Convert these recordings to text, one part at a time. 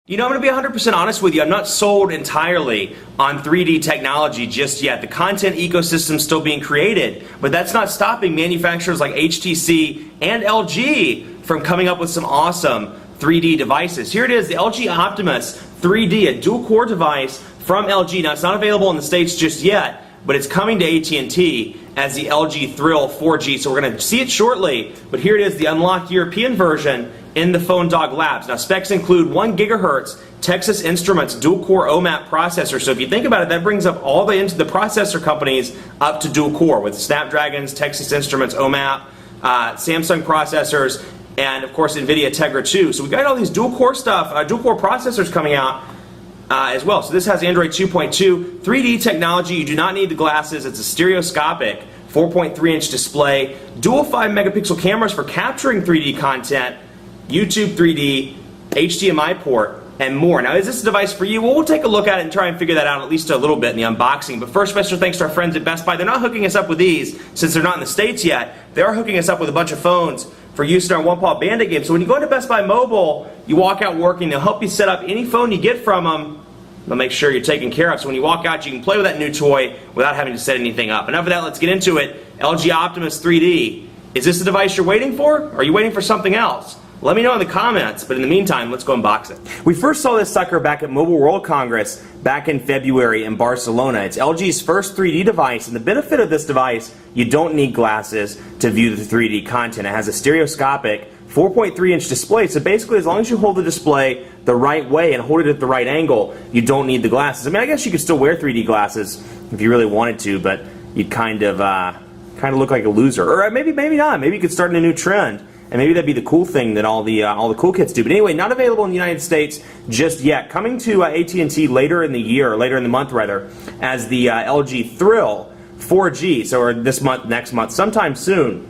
You know, I'm going to be 100% honest with you. I'm not sold entirely on 3D technology just yet. The content ecosystem is still being created, but that's not stopping manufacturers like HTC and LG from coming up with some awesome 3D devices. Here it is, the LG Optimus 3D, a dual-core device from LG. Now, it's not available in the States just yet, but it's coming to AT&T as the LG Thrill 4G, so we're going to see it shortly. But here it is, the unlocked European version in the PhoneDog labs. Now, specs include 1 GHz Texas Instruments dual-core OMAP processor. So if you think about it, that brings up all the processor companies up to dual-core with Snapdragons, Texas Instruments, OMAP, Samsung processors, and of course NVIDIA Tegra 2. So we've got all these dual-core stuff, dual-core processors coming out as well. So this has Android 2.2, 3D technology. You do not need the glasses. It's a stereoscopic 4.3-inch display, dual 5-megapixel cameras for capturing 3D content, YouTube 3D, HDMI port, and more. Now, is this a device for you? Well, we'll take a look at it and try and figure that out at least a little bit in the unboxing. But first, special thanks to our friends at Best Buy. They're not hooking us up with these since they're not in the States yet. They are hooking us up with a bunch of phones for use in our One Paw Bandit game. So when you go into Best Buy Mobile, you walk out working. They'll help you set up any phone you get from them. They'll make sure you're taken care of. So when you walk out, you can play with that new toy without having to set anything up. Enough of that, let's get into it. LG Optimus 3D. Is this the device you're waiting for? Or are you waiting for something else? Let me know in the comments, but in the meantime, let's go unbox it. We first saw this sucker back at Mobile World Congress back in February in Barcelona. It's LG's first 3D device, and the benefit of this device, you don't need glasses to view the 3D content. It has a stereoscopic 4.3-inch display, so basically as long as you hold the display the right way and hold it at the right angle, you don't need the glasses. I mean, I guess you could still wear 3D glasses if you really wanted to, but you'd kind of look like a loser. Or maybe not. Maybe you could start a new trend. And maybe that'd be the cool thing that all the cool kids do. But anyway, not available in the United States just yet. Coming to AT&T later in the year, or later in the month rather, as the LG Thrill 4G. So or this month, next month, sometime soon.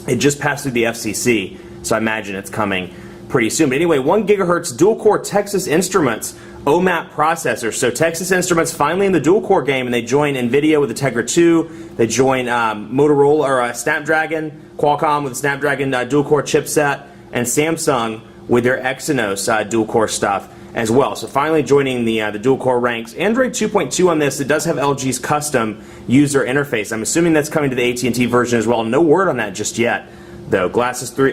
It just passed through the FCC, so I imagine it's coming pretty soon. But anyway, 1 GHz dual-core Texas Instruments OMAP processor. So Texas Instruments finally in the dual-core game, and they join NVIDIA with the Tegra 2. They join Motorola or Snapdragon, Qualcomm with the Snapdragon dual-core chipset, and Samsung with their Exynos dual-core stuff as well. So finally joining the dual-core ranks. Android 2.2 on this. It does have LG's custom user interface. I'm assuming that's coming to the AT&T version as well. No word on that just yet, though. Glasses-free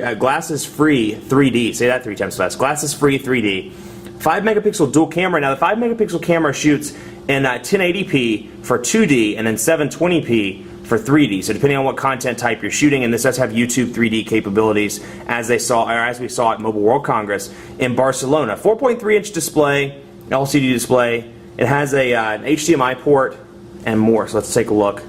3D. Say that 3 times fast. Glasses-free 3D. 5-megapixel dual camera. Now the 5-megapixel camera shoots in 1080p for 2D and then 720p for 3D. So depending on what content type you're shooting, and this does have YouTube 3D capabilities, as we saw at Mobile World Congress in Barcelona. 4.3-inch display, LCD display. It has an HDMI port and more. So let's take a look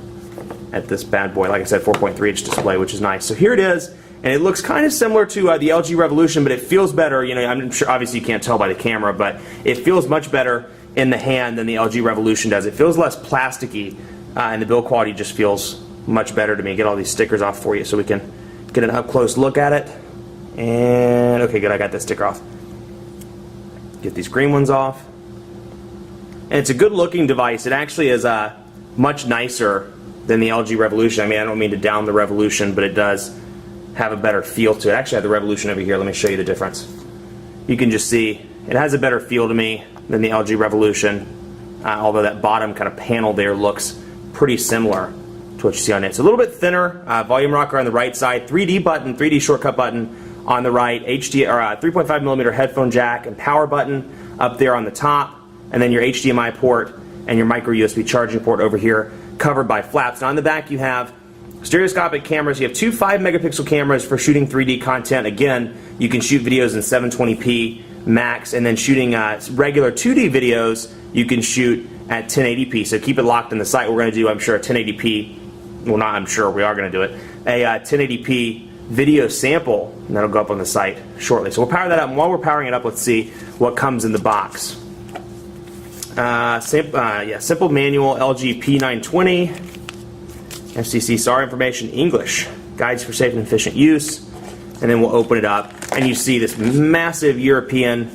at this bad boy. Like I said, 4.3-inch display, which is nice. So here it is. And it looks kind of similar to the LG Revolution, but it feels better. You know, I'm sure obviously you can't tell by the camera, but it feels much better in the hand than the LG Revolution does. It feels less plasticky, and the build quality just feels much better to me. Get all these stickers off for you so we can get an up-close look at it. And okay, good, I got that sticker off. Get these green ones off. And it's a good-looking device. It actually is much nicer than the LG Revolution. I mean, I don't mean to down the Revolution, but it does have a better feel to it. Actually, I have the Revolution over here. Let me show you the difference. You can just see it has a better feel to me than the LG Revolution, although that bottom kind of panel there looks pretty similar to what you see on it. It's a little bit thinner. Volume rocker on the right side, 3D button, 3D shortcut button on the right, 3.5mm headphone jack and power button up there on the top, and then your HDMI port and your micro USB charging port over here covered by flaps. Now on the back you have stereoscopic cameras. You have 2 5-megapixel cameras for shooting 3D content. Again, you can shoot videos in 720p max, and then shooting regular 2D videos you can shoot at 1080p. So keep it locked in the site. We're going to do, I'm sure, a 1080p, well not I'm sure, we are going to do it, a 1080p video sample, and that'll go up on the site shortly. So we'll power that up, and while we're powering it up, let's see what comes in the box. Simple manual, LG P920, FCC SAR information, English, guides for safe and efficient use, and then we'll open it up, and you see this massive European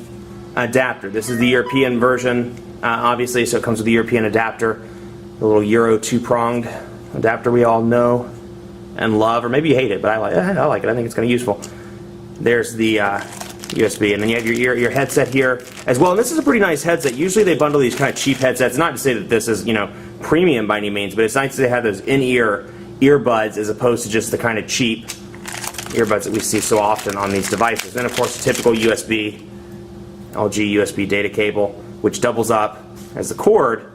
adapter. This is the European version, obviously, so it comes with the European adapter, the little Euro 2-pronged adapter we all know and love, or maybe you hate it, but I like it. I think it's kind of useful. There's the USB, and then you have your headset here as well. And this is a pretty nice headset. Usually they bundle these kind of cheap headsets. Not to say that this is, you know, premium by any means, but it's nice to have those in-ear earbuds as opposed to just the kind of cheap earbuds that we see so often on these devices. Then of course the typical USB, LG USB data cable, which doubles up as the cord,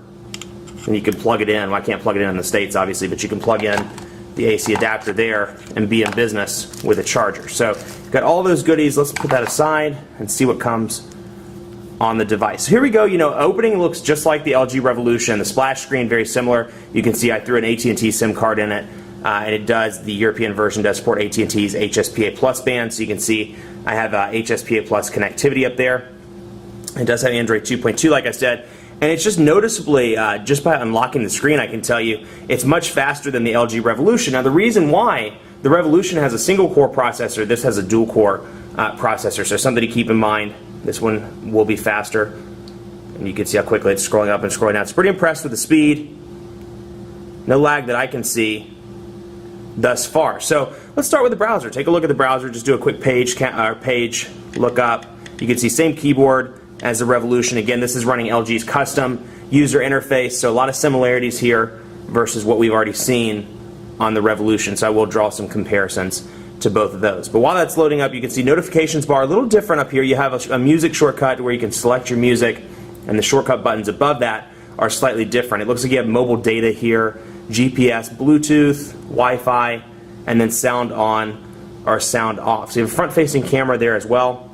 and you can plug it in. Well, I can't plug it in the States obviously, but you can plug in the AC adapter there and be in business with a charger. So got all those goodies. Let's put that aside and see what comes on the device. So here we go. You know, opening looks just like the LG Revolution. The splash screen very similar. You can see I threw an AT&T SIM card in it, and it does. The European version does support AT&T's HSPA Plus band. So you can see I have HSPA Plus connectivity up there. It does have Android 2.2, like I said. And it's just noticeably, just by unlocking the screen, I can tell you, it's much faster than the LG Revolution. Now the reason why, the Revolution has a single core processor, this has a dual core processor, so something to keep in mind. This one will be faster. And you can see how quickly it's scrolling up and scrolling down. It's pretty impressed with the speed. No lag that I can see thus far. So let's start with the browser. Take a look at the browser, just do a quick page look up. You can see same keyboard as the Revolution. Again, this is running LG's custom user interface, so a lot of similarities here versus what we've already seen on the Revolution. So I will draw some comparisons to both of those. But while that's loading up, you can see notifications bar a little different up here. You have a music shortcut where you can select your music, and the shortcut buttons above that are slightly different. It looks like you have mobile data here, GPS, Bluetooth, Wi-Fi, and then sound on or sound off. So you have a front-facing camera there as well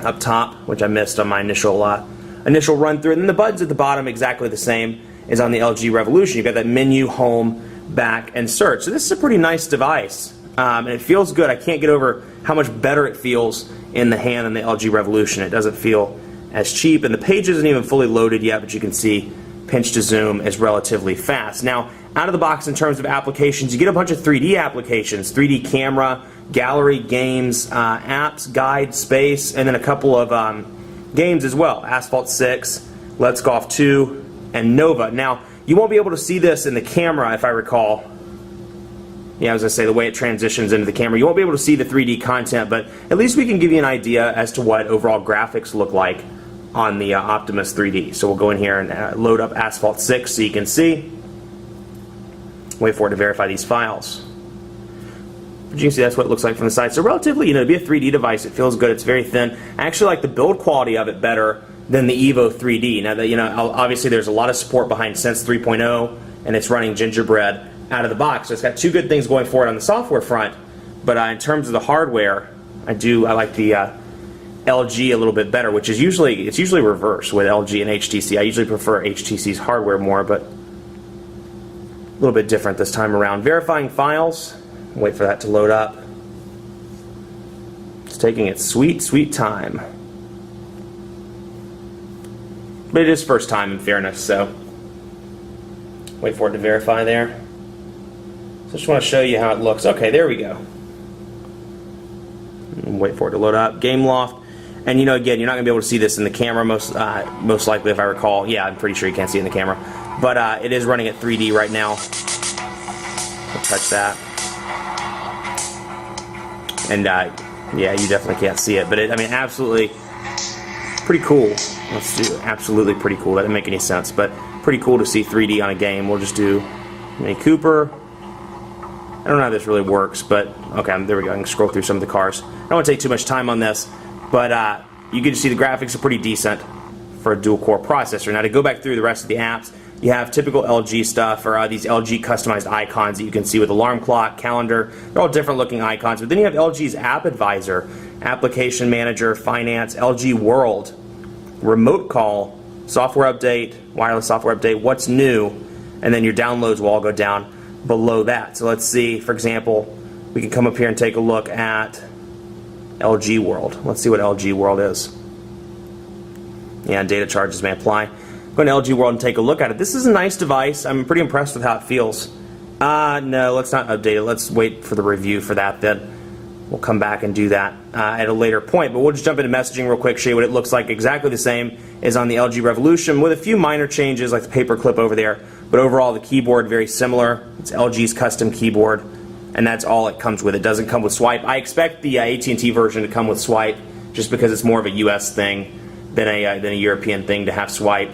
up top, which I missed on my initial run through. And then the buttons at the bottom exactly the same as on the LG Revolution. You've got that menu, home, back, and search. So this is a pretty nice device, and it feels good. I can't get over how much better it feels in the hand than the LG Revolution. It doesn't feel as cheap, and the page isn't even fully loaded yet, but you can see pinch to zoom is relatively fast. Now, out of the box in terms of applications, you get a bunch of 3D applications, 3D camera, gallery, games, apps, guide, space, and then a couple of games as well. Asphalt 6, Let's Golf 2, and Nova. Now, you won't be able to see this in the camera, if I recall. Yeah, I was going to say the way it transitions into the camera. You won't be able to see the 3D content, but at least we can give you an idea as to what overall graphics look like on the Optimus 3D. So we'll go in here and load up Asphalt 6 so you can see. Wait for it to verify these files. But you can see that's what it looks like from the side. So relatively, you know, to be a 3D device, it feels good. It's very thin. I actually like the build quality of it better than the Evo 3D. Now that, you know, obviously there's a lot of support behind Sense 3.0, and it's running Gingerbread out of the box. So it's got two good things going for it on the software front. But in terms of the hardware, I like the LG a little bit better, which is usually reverse with LG and HTC. I usually prefer HTC's hardware more, but a little bit different this time around. Verifying files. Wait for that to load up. It's taking its sweet, sweet time. But it is first time in fairness, so wait for it to verify there. So I just want to show you how it looks. Okay, there we go. Wait for it to load up. Game Loft. And you know, again, you're not going to be able to see this in the camera most likely, if I recall. Yeah, I'm pretty sure you can't see it in the camera. But it is running at 3D right now. I'll touch that. And yeah, you definitely can't see it. But I mean, absolutely pretty cool. Let's do absolutely pretty cool. That didn't make any sense, but pretty cool to see 3D on a game. We'll just do Mini Cooper. I don't know how this really works, but okay, there we go. I can scroll through some of the cars. I don't want to take too much time on this, but you can see the graphics are pretty decent for a dual-core processor. Now to go back through the rest of the apps, you have typical LG stuff, or these LG customized icons that you can see with alarm clock, calendar. They're all different looking icons. But then you have LG's App Advisor, Application Manager, Finance, LG World, Remote Call, Software Update, Wireless Software Update, What's New, and then your downloads will all go down below that. So let's see, for example, we can come up here and take a look at LG World. Let's see what LG World is. Yeah, data charges may apply. Go to LG World and take a look at it. This is a nice device. I'm pretty impressed with how it feels. No, let's not update it. Let's wait for the review for that then. We'll come back and do that at a later point. But we'll just jump into messaging real quick, show you what it looks like. Exactly the same as on the LG Revolution with a few minor changes like the paperclip over there. But overall, the keyboard very similar. It's LG's custom keyboard, and that's all it comes with. It doesn't come with swipe. I expect the AT&T version to come with swipe just because it's more of a US thing than a European thing to have swipe,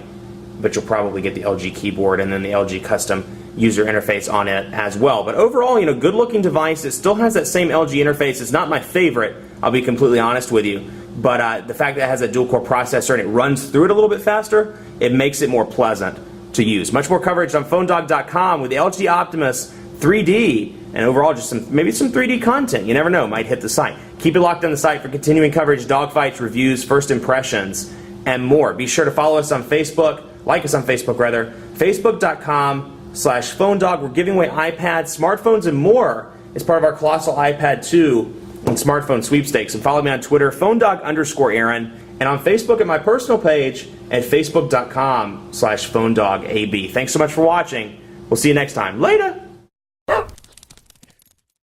but you'll probably get the LG keyboard and then the LG custom user interface on it as well. But overall, good looking device. It still has that same LG interface. It's not my favorite, I'll be completely honest with you, but the fact that it has a dual core processor and it runs through it a little bit faster, it makes it more pleasant to use. Much more coverage on PhoneDog.com with the LG Optimus 3D, and overall just maybe some 3D content. You never know, might hit the site. Keep it locked on the site for continuing coverage, dogfights, reviews, first impressions, and more. Be sure to follow us on Facebook, like us on Facebook rather, facebook.com/PhoneDog. We're giving away iPads, smartphones, and more as part of our Colossal iPad 2 and smartphone sweepstakes. And follow me on Twitter, PhoneDog_Aaron, and on Facebook at my personal page at facebook.com/PhoneDogAB. Thanks so much for watching. We'll see you next time. Later!